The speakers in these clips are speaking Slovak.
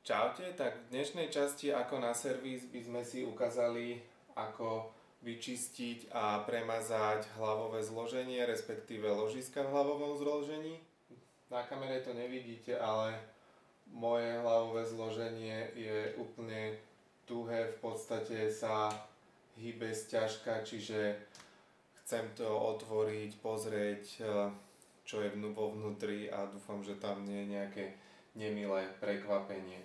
Čaute, tak v dnešnej časti ako na servis by sme si ukázali, ako vyčistiť a premazať hlavové zloženie, respektíve ložiska v hlavovom zložení. Na kamere to nevidíte, ale moje hlavové zloženie je úplne tuhé, v podstate sa hýbe sťažka, čiže chcem to otvoriť, pozrieť, čo je vo vnútri a dúfam, že tam nie je nejaké nemilé prekvapenie.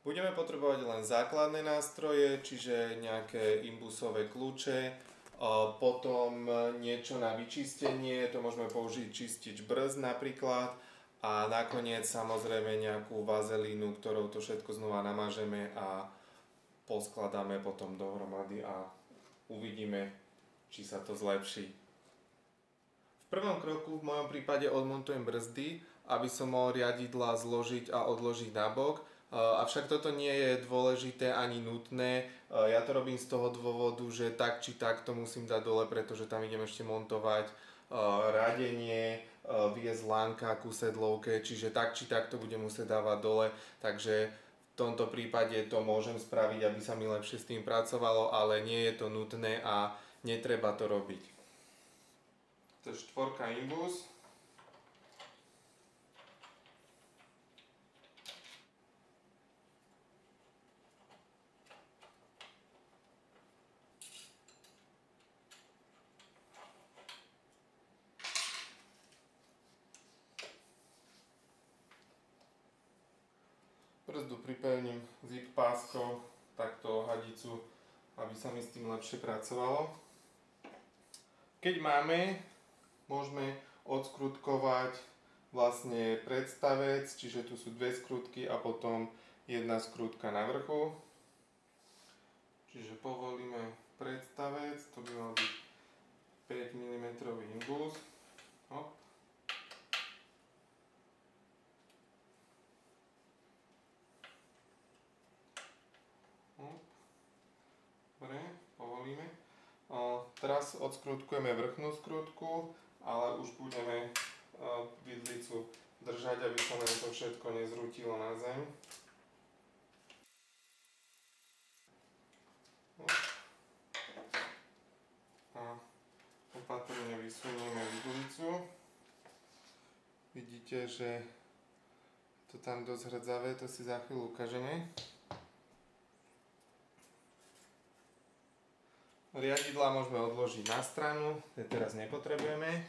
Budeme potrebovať len základné nástroje, čiže nejaké imbusové kľúče, potom niečo na vyčistenie, to môžeme použiť čistič brzd napríklad, a nakoniec samozrejme nejakú vazelínu, ktorou to všetko znova namažeme a poskladáme potom dohromady a uvidíme, či sa to zlepší. V prvom kroku v mojom prípade odmontujem brzdy, aby som mohol riadidlá zložiť a odložiť nabok. Avšak toto nie je dôležité ani nutné. Ja to robím z toho dôvodu, že tak či tak to musím dať dole, pretože tam idem ešte montovať radenie, viesť lánka ku sedlovke, čiže tak či tak to budem musieť dávať dole. Takže v tomto prípade to môžem spraviť, aby sa mi lepšie s tým pracovalo, ale nie je to nutné a netreba to robiť. To je 4 imbus. Brzdu pripevním zip páskou, takto hadicu, aby sa mi s tým lepšie pracovalo. Keď máme, môžeme odskrutkovať vlastne predstavec, čiže tu sú dve skrutky a potom jedna skrutka na vrchu. Čiže povolíme predstavec, to by mal byť 5 mm imbus. Hop. Dobre, povolíme. Teraz odskrutkujeme vrchnú skrutku, ale už budeme vidlicu držať, aby sa nám to všetko nezrútilo na zem. A opatrne vysunieme vidlicu. Vidíte, že to tam dosť hrdzavé, to si za chvíľu ukážeme. Riadidlá môžeme odložiť na stranu, tie teraz nepotrebujeme.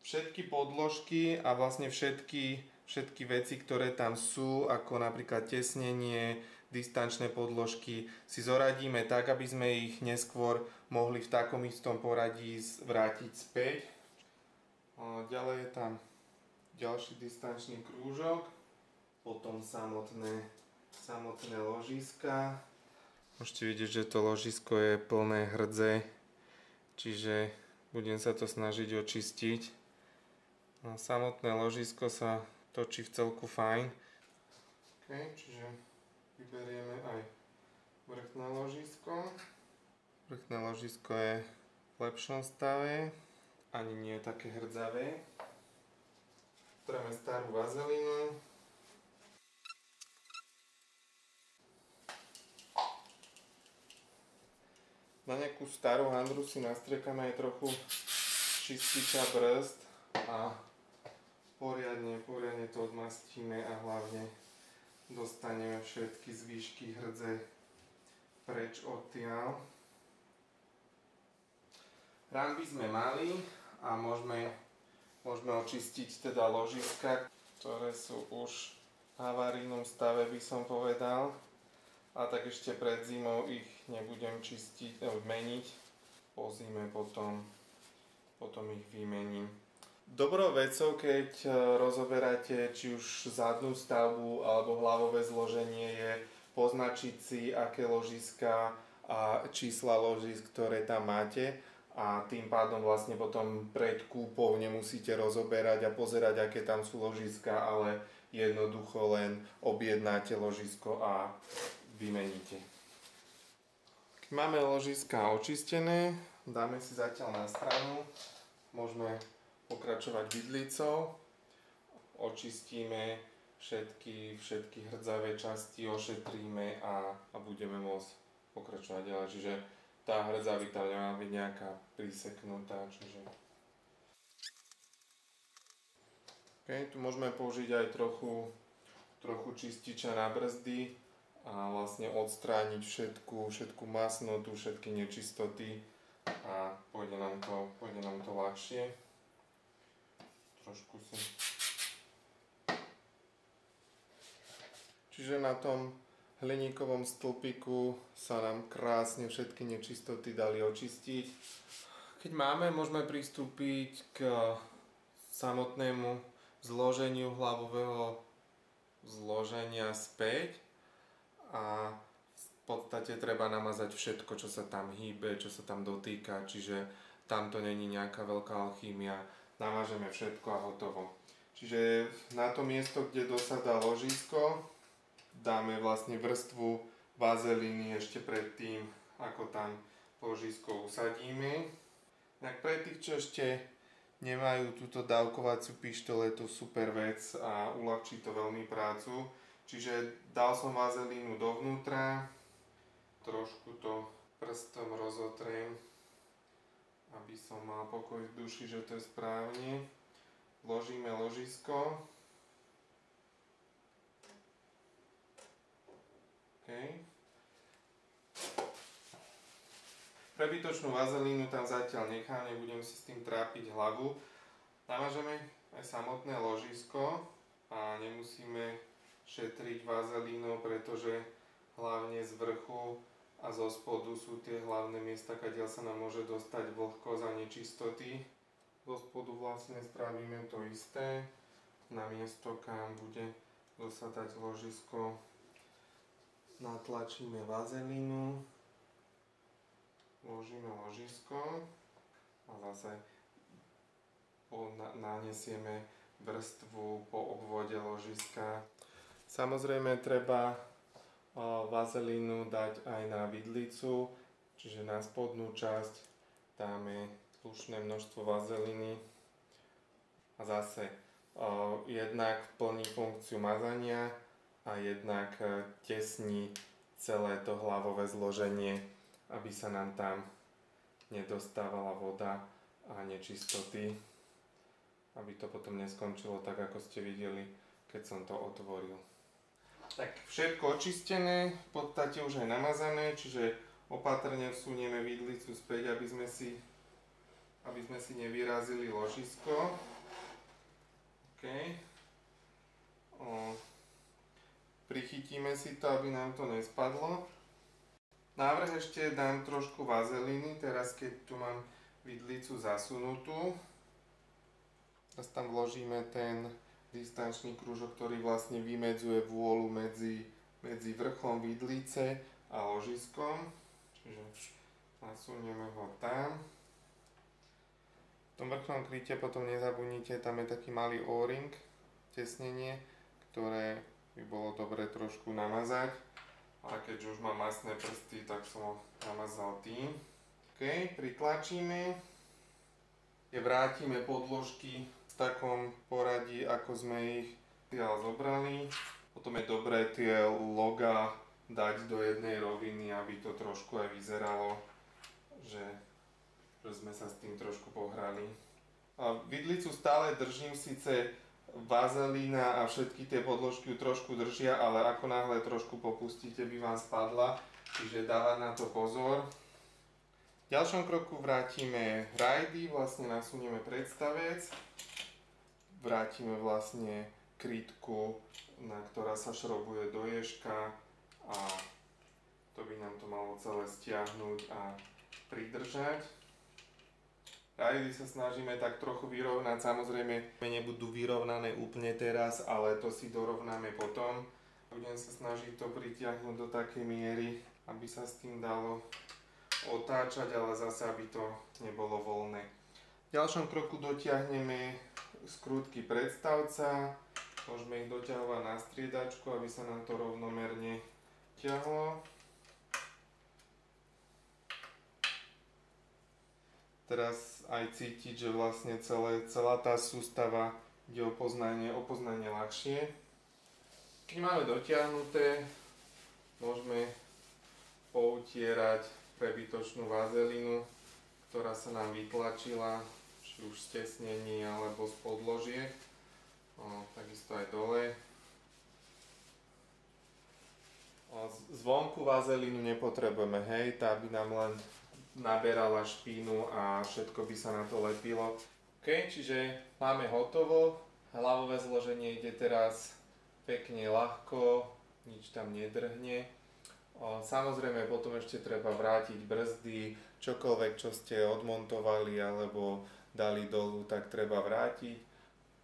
Všetky podložky a vlastne všetky veci, ktoré tam sú, ako napríklad tesnenie, distančné podložky, si zoradíme tak, aby sme ich neskôr mohli v takom istom poradí vrátiť späť. Ďalej je tam ďalší distančný krúžok, potom samotné ložiska. Môžete vidieť, že to ložisko je plné hrdze, čiže budem sa to snažiť očistiť. Samotné ložisko sa točí v celku fajn. Čiže vyberieme aj vrchné ložisko. Vrchné ložisko je v lepšom stave, ani nie je také hrdzavé. Treme starú vazelínu. Na nejakú starú handru si nastriekame aj trochu čističa brzd a poriadne to odmastíme a hlavne dostaneme všetky zvýšky hrdze preč odtiaľ. Ramby sme mali a môžeme očistiť teda ložiska, ktoré sú už v havarijnom stave, by som povedal. A tak ešte pred zimou ich nebudem meniť, po zime potom ich vymením. Dobrou vecou, keď rozoberáte či už zadnú stavbu alebo hlavové zloženie, je poznačiť si, aké ložiska a čísla ložisk, ktoré tam máte, a tým pádom vlastne potom pred kúpou nemusíte rozoberať a pozerať, aké tam sú ložiska, ale jednoducho len objednáte ložisko a vymeníte. Keď máme ložiska očistené, dáme si zatiaľ na stranu, môžeme pokračovať vidlicou, očistíme všetky hrdzavé časti ošetríme a budeme môcť pokračovať ďalej. Čiže tá hrdzavita nemá byť nejaká priseknutá. Čiže... Okay, tu môžeme použiť aj trochu čističa na brzdy a vlastne odstrániť všetku masnotu, všetky nečistoty a pôjde nám to ľahšie. Trošku si... Čiže na tom hliníkovom stĺpiku sa nám krásne všetky nečistoty dali očistiť. Keď máme, môžeme pristúpiť k samotnému zloženiu hlavového zloženia späť a v podstate treba namazať všetko, čo sa tam hýbe, čo sa tam dotýka, čiže tam to není nejaká veľká alchýmia, namažeme všetko a hotovo. Čiže na to miesto, kde dosadá ložisko, dáme vlastne vrstvu vazelíny ešte predtým, ako tam ložisko usadíme. Tak pre tých, čo ešte nemajú túto dávkovaciu pištoľ, je to super vec a uľahčí to veľmi prácu. Čiže dal som vazelínu dovnútra, trošku to prstom rozotriem, aby som mal pokoj v duši, že to je správne. Vložíme ložisko. Okay. Prebytočnú vazelínu tam zatiaľ nechám, nebudem si s tým trápiť hlavu. Namažeme aj samotné ložisko a nemusíme šetriť vazelínou, pretože hlavne z vrchu a zo spodu sú tie hlavné miesta, kadiaľ sa nám môže dostať vlhkosť a nečistoty. Zo spodu vlastne spravíme to isté. Na miesto, kam bude dosadať ložisko, natlačíme vazelínu. Vložíme ložisko a zase nanesieme vrstvu po obvode ložiska. Samozrejme treba vazelínu dať aj na vidlicu, čiže na spodnú časť dáme slušné množstvo vazelíny a zase jednak plní funkciu mazania a jednak tesní celé to hlavové zloženie, aby sa nám tam nedostávala voda a nečistoty, aby to potom neskončilo tak, ako ste videli, keď som to otvoril. Tak všetko očistené, v podstate už aj namazané, čiže opatrne vsunieme vidlicu späť, aby sme si nevyrazili ložisko. Okay. Prichytíme si to, aby nám to nespadlo. Návrh ešte dám trošku vazelíny, teraz keď tu mám vidlicu zasunutú. Teraz tam vložíme ten distančný krúžok, ktorý vlastne vymedzuje vôľu medzi vrchom vidlice a ložiskom. Čiže nasunieme ho tam. V tom vrchnom kryte potom nezabudnite, tam je taký malý O-ring, tesnenie, ktoré by bolo dobre trošku namazať. A keďže už mám masné prsty, tak som ho namazal tým. OK, pritlačíme. Vrátime podložky v takom poradí, ako sme ich zobrali. Potom je dobré tie logá dať do jednej roviny, aby to trošku aj vyzeralo, že sme sa s tým trošku pohrali. A vidlicu stále držím, síce vazelína a všetky tie podložky ju trošku držia, ale ako náhle trošku popustíte, by vám spadla, čiže dávať na to pozor. V ďalšom kroku vrátime rajdy, vlastne nasunieme predstavec, vrátime vlastne krytku, ktorá sa šrobuje do ježka a to by nám to malo celé stiahnuť a pridržať. Rajdy sa snažíme tak trochu vyrovnať, samozrejme nebudú vyrovnané úplne teraz, ale to si dorovnáme potom. Budem sa snažiť to pritiahnuť do takej miery, aby sa s tým dalo otáčať, ale zase aby to nebolo voľné. V ďalšom kroku dotiahneme skrutky predstavca, môžeme ich doťahovať na striedačku, aby sa nám to rovnomerne ťahlo. Teraz aj cítiť, že vlastne celá tá sústava ide o poznanie ľahšie. Keď máme dotiahnuté, môžeme poutierať prebytočnú vazelinu, ktorá sa nám vytlačila, či už z tesnení alebo z podložiek. Takisto aj dole. Zvonku vazelínu nepotrebujeme, hej, tá by nám len naberala špínu a všetko by sa na to lepilo. OK, čiže máme hotovo, hlavové zloženie ide teraz pekne ľahko, nič tam nedrhne. Samozrejme potom ešte treba vrátiť brzdy, čokoľvek čo ste odmontovali alebo dali dolu, tak treba vrátiť.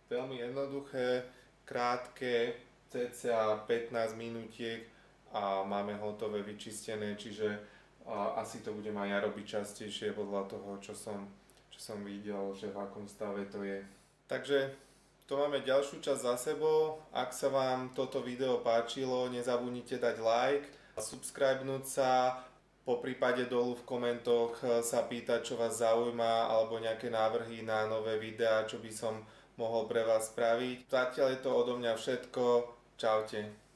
Veľmi jednoduché, krátke, cca 15 minútiek a máme hotové, vyčistené, čiže asi to budem aj ja robiť častejšie podľa toho, čo som videl, že v akom stave to je. Takže to máme ďalšiu časť za sebou. Ak sa vám toto video páčilo, nezabudnite dať like, subscribenúť sa, po prípade dolu v komentoch sa pýtať, čo vás zaujíma, alebo nejaké návrhy na nové videá, čo by som mohol pre vás spraviť. Zatiaľ je to odo mňa všetko. Čaute.